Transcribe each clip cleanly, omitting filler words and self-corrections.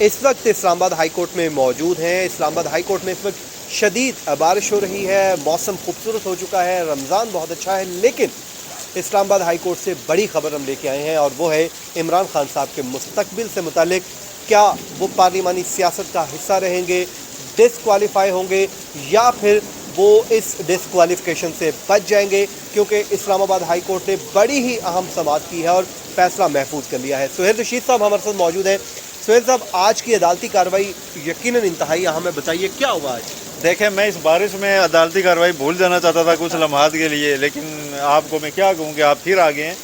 इस वक्त Islamabad high court में मौजूद हैं। इस्लामाबाद हाई कोर्ट में इस वक्त शदीद बारिश हो रही है, मौसम खूबसूरत हो चुका है, रमज़ान बहुत अच्छा है, लेकिन इस्लामाबाद हाई कोर्ट से बड़ी खबर हम लेके आए हैं और वो है इमरान खान साहब के मुस्तकबिल से मुतालिक। क्या वो पार्लिमानी सियासत का हिस्सा रहेंगे, डिसक्वालीफाई होंगे, या फिर वो इस डिसक्वालिफिकेशन से बच जाएंगे, क्योंकि इस्लामाबाद हाई कोर्ट ने बड़ी ही अहम समाअत की है और फैसला महफूज कर लिया है। सुहेल रशीद साहब हमारे साथ मौजूद हैं। सुहेल साहब, आज की अदालती कार्रवाई यकीनन इंतहाई अहम है, बताइए क्या हुआ आज? देखें, मैं इस बारिश में अदालती कार्रवाई भूल जाना चाहता था कुछ लम्हात के लिए, लेकिन आपको मैं क्या कहूँ कि आप फिर आ गए हैं।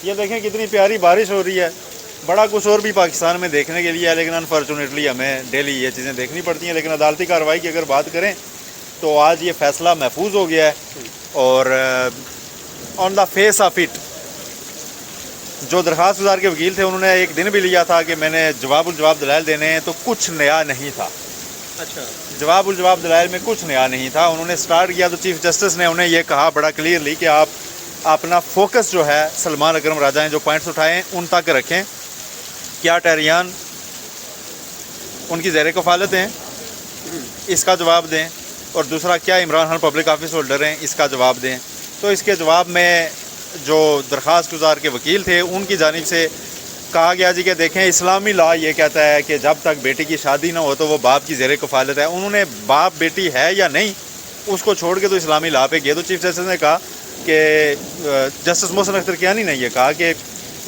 ये देखें कितनी प्यारी बारिश हो रही है। बड़ा कुछ और भी पाकिस्तान में देखने के लिए है, लेकिन अनफॉर्चुनेटली हमें डेली ये चीज़ें देखनी पड़ती हैं। लेकिन अदालती कार्रवाई की अगर बात करें तो आज ये फैसला महफूज हो गया है और on the face of it जो दरख्वास्त गुजार के वकील थे उन्होंने एक दिन भी लिया था कि मैंने जवाब दलाइल देने हैं, तो कुछ नया नहीं था। अच्छा, जवाब दलाइल में कुछ नया नहीं था। उन्होंने स्टार्ट किया तो चीफ जस्टिस ने उन्हें यह कहा बड़ा क्लियरली कि आप अपना फोकस जो है सलमान अकरम राजा ने जो पॉइंट्स उठाए हैं उन तक रखें। क्या टहरियान उनकी ज़ेर कफ़ालत हैं, इसका जवाब दें, और दूसरा क्या Imran Khan public office holder हैं, इसका जवाब दें। तो इसके जवाब में जो दरख्वास्त गुजार के वकील थे उनकी जानिब से कहा गया जी कि देखें, इस्लामी लॉ ये कहता है कि जब तक बेटी की शादी ना हो तो वो बाप की ज़ेर कफ़ालत है। उन्होंने बाप बेटी है या नहीं उसको छोड़ के तो इस्लामी लॉ पे गए। तो चीफ जस्टिस ने कहा कि जस्टिस मोहसिन अख्तर कियानी ने यह कहा कि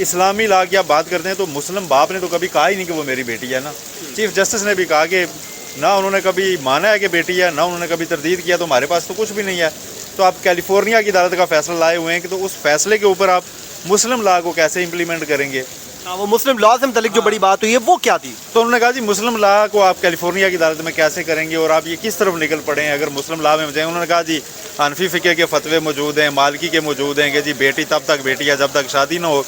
इस्लामी लॉ की आप बात करते हैं तो मुस्लिम बाप ने तो कभी कहा ही नहीं कि वो मेरी बेटी है ना। चीफ जस्टिस ने भी कहा कि ना उन्होंने कभी माना है कि बेटी है, ना उन्होंने कभी तरदीद किया, तो हमारे पास तो कुछ भी नहीं है। तो आप कैलिफोर्निया की अदालत का फैसला लाए हुए हैं कि तो उस फैसले के ऊपर आप मुस्लिम लॉ को कैसे इम्प्लीमेंट करेंगे। वो मुस्लिम लॉ से मुतालिक जो बड़ी बात हुई है वो क्या थी? तो उन्होंने कहा जी मुस्लिम लॉ को आप कैलिफोर्निया की अदालत में कैसे करेंगे और आप ये किस तरफ निकल पड़े हैं अगर मुस्लिम लॉ में जाएँ। उन्होंने कहा जी हनफी फ़िक़े के फतवे मौजूद हैं, मालिकी के मौजूद हैं कि जी बेटी तब तक बेटी है जब तक शादी ना हो।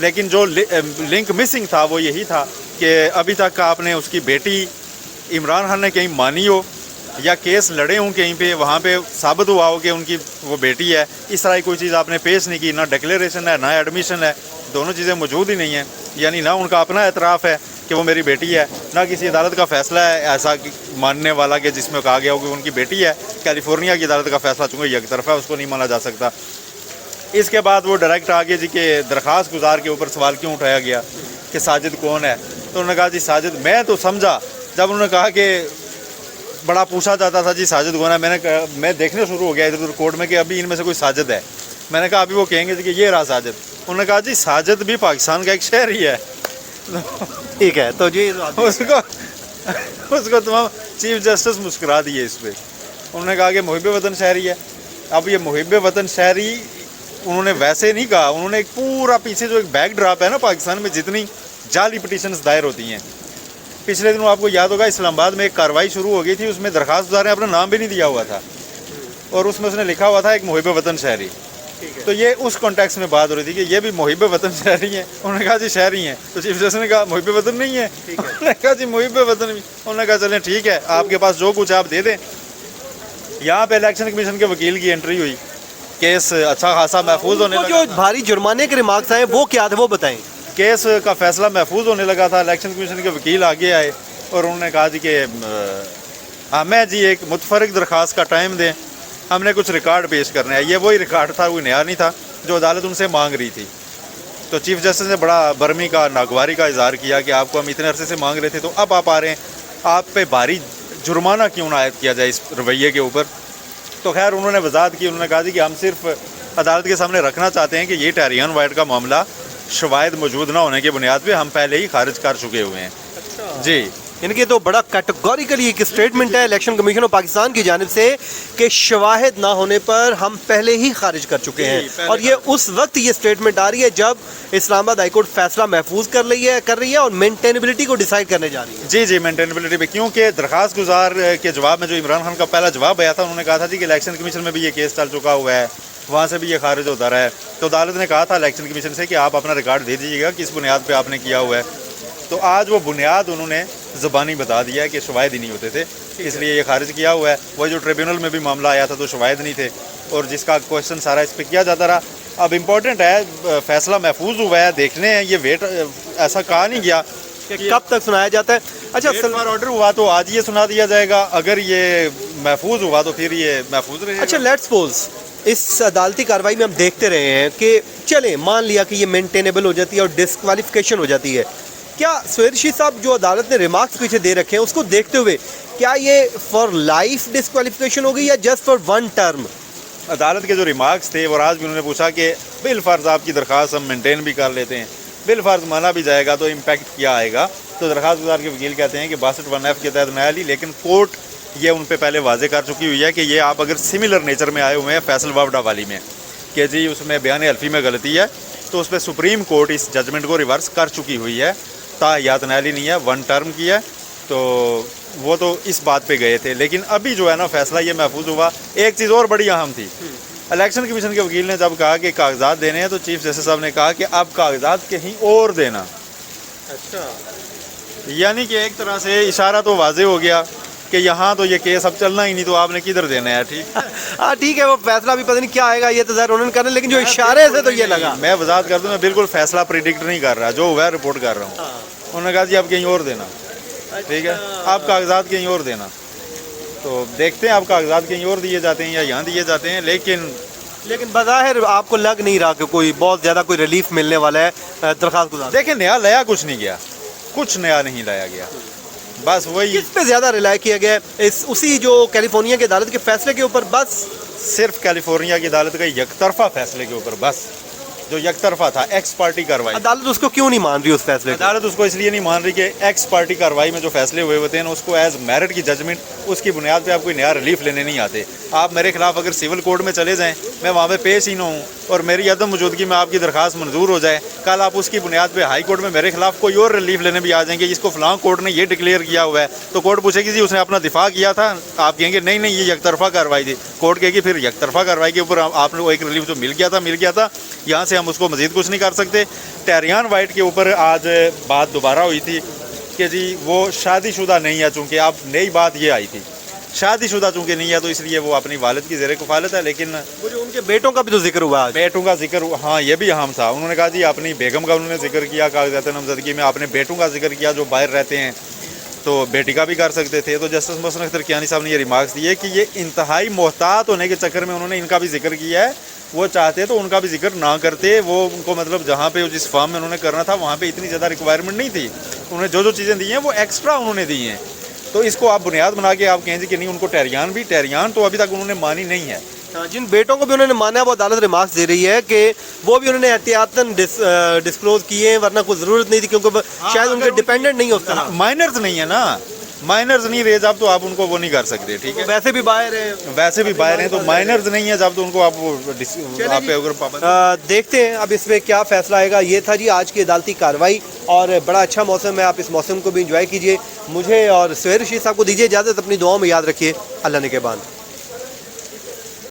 लेकिन जो लिंक मिसिंग था वो यही था कि अभी तक आपने उसकी बेटी इमरान खान ने कहीं मानी हो या केस लड़े हों कहीं पे, वहाँ पे साबित हुआ हो कि उनकी वो बेटी है, इस तरह की कोई चीज़ आपने पेश नहीं की। ना डिक्लेरेशन है ना एडमिशन है, दोनों चीज़ें मौजूद ही नहीं हैं। यानी ना उनका अपना एतराफ़ है कि वो मेरी बेटी है, ना किसी अदालत का फ़ैसला है ऐसा मानने वाला कि जिसमें कहा गया हो कि उनकी बेटी है। कैलिफोर्निया की अदालत का फ़ैसला चूँकि एक तरफा है उसको नहीं माना जा सकता। इसके बाद वो डायरेक्ट आगे जी के दरख्वास्त गुजार के ऊपर सवाल क्यों उठाया गया कि साजिद कौन है। तो उन्होंने कहा जी साजिद, मैं तो समझा जब उन्होंने कहा कि बड़ा पूछा जाता था जी साजिद कौन है, मैं देखने शुरू हो गया इधर उधर कोर्ट में कि अभी इनमें से कोई साजिद है। मैंने कहा अभी वो कहेंगे जी कि ये रहा साजिद। उन्होंने कहा जी साजिद भी पाकिस्तान का एक शहर ही है। ठीक है, तो जी उसको तमाम चीफ जस्टिस मुस्कुरा दिए इस पर। उन्होंने कहा कि मुहिब वतन शहरी है। अब ये मुहिब वतन शहरी उन्होंने वैसे नहीं कहा, उन्होंने एक पूरा पीछे जो एक बैक ड्रॉप है ना पाकिस्तान में जितनी जाली पिटीशंस दायर होती हैं। पिछले दिनों आपको याद होगा इस्लामाबाद में एक कार्रवाई शुरू हो गई थी, उसमें दरख्वास्त गुजार ने अपना नाम भी नहीं दिया हुआ था और उसमें उसने लिखा हुआ था एक मुहिब वतन शहरी। तो ये उस कॉन्टेक्स्ट में बात हो रही थी कि ये भी मुहिब वतन शहरी हैं। उन्होंने कहा जी शहरी हैं, तो चीफ जस्टिस ने कहा मुहिब वतन नहीं है। उन्होंने कहा जी मुहिब वतन भी। उन्होंने कहा चलें ठीक है, आपके पास जो कुछ आप दे दें। यहाँ पे इलेक्शन कमीशन के वकील की एंट्री हुई, केस अच्छा खासा महफूज होने लगा। जो भारी जुर्माने के रिमार्क्स आए वो क्या थे वो बताएं। केस का फैसला महफूज होने लगा था। इलेक्शन कमीशन के वकील आगे आए और उन्होंने कहा जी कि हमें जी एक मुतफरिक दरख्वास्त का टाइम दें, हमने कुछ रिकॉर्ड पेश करना है। ये वही रिकॉर्ड था, कोई नया नहीं था, जो अदालत उनसे मांग रही थी। तो चीफ जस्टिस ने बड़ा बर्मी का नागवारी का इजहार किया कि आपको हम इतने अरसे से मांग रहे थे, तो अब आप आ रहे हैं, आप पे भारी जुर्माना क्यों ना आयद किया जाए इस रवैये के ऊपर। तो खैर उन्होंने वजाहत की, उन्होंने कहा जी कि हम सिर्फ अदालत के सामने रखना चाहते हैं कि ये टहरियान वाइट का मामला शवाहिद मौजूद ना होने की बुनियाद पे हम पहले ही खारिज कर चुके हुए हैं। अच्छा जी, इनके तो बड़ा कैटेगोरिकली एक स्टेटमेंट है इलेक्शन कमीशन ऑफ पाकिस्तान की जानिब से कि शवाहिद ना होने पर हम पहले ही खारिज कर चुके हैं। और ये उस वक्त ये स्टेटमेंट आ रही है जब इस्लामाबाद हाई कोर्ट फैसला महफूज कर रही है और मेंटेनेबिलिटी को डिसाइड करने जा रही है। जी जी, मेंटेनेबिलिटी पे, क्योंकि दरख्वास्त गुजार के जवाब में जो इमरान खान का पहला जवाब आया था, उन्होंने कहा था जी कि इलेक्शन कमीशन में भी ये केस चल चुका हुआ है, वहाँ से भी ये खारिज होता रहा है। तो अदालत ने कहा था इलेक्शन कमीशन से कि आप अपना रिकॉर्ड दे दीजिएगा किस बुनियाद पे आपने किया हुआ है। तो आज वो बुनियाद उन्होंने ज़बानी बता दिया है कि शवाहिद ही नहीं होते थे, इसलिए ये खारिज किया हुआ है। वही जो ट्रिब्यूनल में भी मामला आया था तो शवाहिद नहीं थे और जिसका क्वेश्चन सारा इस पर किया जाता रहा। अब इम्पोर्टेंट है, फैसला महफूज हुआ है, देखने हैं ये वेट, ऐसा कहा नहीं गया कि कब तक सुनाया जाता है। अच्छा, डेट पर ऑर्डर हुआ तो आज ये सुना दिया जाएगा, अगर ये महफूज हुआ तो फिर ये महफूज रहेगा। अच्छा, लेट्स सपोज इस अदालती कार्रवाई में हम देखते रहे हैं कि चले मान लिया कि ये मेंटेनेबल हो जाती है और डिस्क्वालिफिकेशन हो जाती है, क्या सुहेल रशीद साहब जो अदालत ने रिमार्क्स पीछे दे रखे हैं उसको देखते हुए क्या ये फॉर लाइफ डिस्क्वालिफिकेशन होगी या जस्ट फॉर वन टर्म? अदालत के जो रिमार्क्स थे और आज भी उन्होंने पूछा कि बिल फर्ज आपकी दरख्वास्त हम मेंटेन भी कर लेते हैं, बिल फर्ज माना भी जाएगा तो इम्पैक्ट क्या आएगा। तो दरख्वास्त गुजार के वकील कहते हैं कि 62(1)(f) के तहत नया ली, लेकिन कोर्ट ये उन पर पहले वाजे कर चुकी हुई है कि ये आप अगर सिमिलर नेचर में आए हुए हैं फैसल वावडा वाली में कि जी उसमें बयान हल्फी में गलती है, तो उस पर सुप्रीम कोर्ट इस जजमेंट को रिवर्स कर चुकी हुई है। ताहयात नयाली नहीं है, वन टर्म की है, तो वो तो इस बात पे गए थे। लेकिन अभी जो है ना फैसला ये महफूज हुआ। एक चीज़ और बड़ी अहम थी, इलेक्शन कमीशन के वकील ने जब कहा कि कागजात देने हैं तो चीफ जस्टिस साहब ने कहा कि आप कागजात कहीं और देना। अच्छा, यानी कि एक तरह से इशारा तो वाजे हो गया कि यहाँ तो ये केस अब चलना ही नहीं, तो आपने किधर देना है। ठीक हाँ ठीक है, वो फैसला भी पता नहीं क्या आएगा, ये तो ज़ाहिर उन्होंने करना, लेकिन जो इशारे से तो ये लगा। मैं वजाहत कर दूँ, मैं बिल्कुल फैसला प्रिडिक्ट नहीं कर रहा, जो हुआ है रिपोर्ट कर रहा हूँ। उन्होंने कहा जी आप कहीं और देना, ठीक है, आप कागजात कहीं और देना। तो देखते हैं आप कागजात कहीं और दिए जाते हैं या यहाँ दिए जाते हैं। लेकिन बज़ाहिर आपको लग नहीं रहा कि कोई बहुत ज़्यादा कोई रिलीफ मिलने वाला है दरख्वास्त गुजार। देखिए नया लाया कुछ नहीं गया, कुछ नया नहीं लाया गया, बस वही। किस पे ज़्यादा रिलाय किया गया है? इस उसी जो कैलिफोर्निया की अदालत के फैसले के ऊपर? बस सिर्फ कैलिफोर्निया की अदालत का यकतरफा फैसले के ऊपर, बस जो यकतरफा था, एक्स पार्टी कार्रवाई। अदालत उसको क्यों नहीं मान रही उस फैसले को? अदालत उसको इसलिए नहीं मान रही कि एक्स पार्टी कार्रवाई में जो फैसले हुए होते हैं उसको एज मेरिट की जजमेंट, उसकी बुनियाद पे आप कोई नया रिलीफ लेने नहीं आते। आप मेरे खिलाफ अगर सिविल कोर्ट में चले जाएं, मैं वहाँ पे पेश ही ना हूँ और मेरी अदम मौजूदगी में आपकी दरखास्त मंजूर हो जाए, कल आप उसकी बुनियाद पे हाई कोर्ट में मेरे खिलाफ कोई और रिलीफ लेने भी आ जाएंगे, जिसको फलां कोर्ट ने ये डिक्लेयर किया हुआ है, तो कोर्ट पूछेगी जी उसने अपना दिफा किया था, आप कहेंगे नहीं नहीं ये यकतरफा कार्रवाई थी। कोर्ट कहेगी फिर यकतरफा कार्रवाई के ऊपर आपने एक रिलीफ जो मिल गया था, यहाँ से हम उसको मजीद कुछ नहीं कर सकते। टेरियन वाइट के ऊपर आज बात दोबारा हुई थी कि जी वो शादीशुदा नहीं है, चूँकि अब नई बात ये आई थी, शादीशुदा चूँकि नहीं है तो इसलिए वो अपनी वालिद की ज़ेरे कफालत है। लेकिन वो जो उनके बेटों का भी तो जिक्र हुआ, बेटों का जिक्र, हाँ ये भी अहम था। उन्होंने कहा जी अपनी बेगम का उन्होंने जिक्र किया कागजात नामजदगी में, आपने बेटों का जिक्र किया जो बाहर रहते हैं, तो बेटी का भी कर सकते थे। तो जस्टिस मोहसिन अख्तर कियानी साहब ने ये रिमार्क्स दिए कि ये इंतहाई मोहतात होने के चक्कर में उन्होंने इनका भी जिक्र किया है। वो चाहते तो उनका भी जिक्र ना करते, वो उनको मतलब जहाँ पे जिस फॉर्म में उन्होंने करना था वहाँ पे इतनी ज़्यादा रिक्वायरमेंट नहीं थी, उन्होंने जो चीज़ें दी हैं वो एक्स्ट्रा उन्होंने दी हैं। तो इसको आप बुनियाद बना के आप कहें कि नहीं उनको टेरियन तो अभी तक उन्होंने मानी नहीं है। जिन बेटों को भी उन्होंने माना है वो अदालत रिमार्क्स दे रही है कि वो भी उन्होंने एहतियातन डिस्क्लोज किए हैं, वरना कोई ज़रूरत नहीं थी, क्योंकि शायद उनके डिपेंडेंट नहीं होता। माइनर्स नहीं है ना, माइनर्स नहीं रहे जब तो आप उनको वो नहीं कर सकते। ठीक है, वैसे भी बाहर हैं, तो माइनर्स नहीं है जब तो उनको आप आप पे अगर पाबंद। देखते हैं अब इसमें क्या फैसला आएगा। ये था जी आज की अदालती कार्रवाई, और बड़ा अच्छा मौसम है, आप इस मौसम को भी इंजॉय कीजिए। मुझे और सुहेल रशीद साहब को दीजिए इजाज़त, अपनी दुआओं में याद रखिए। अल्लाह ने के बाद।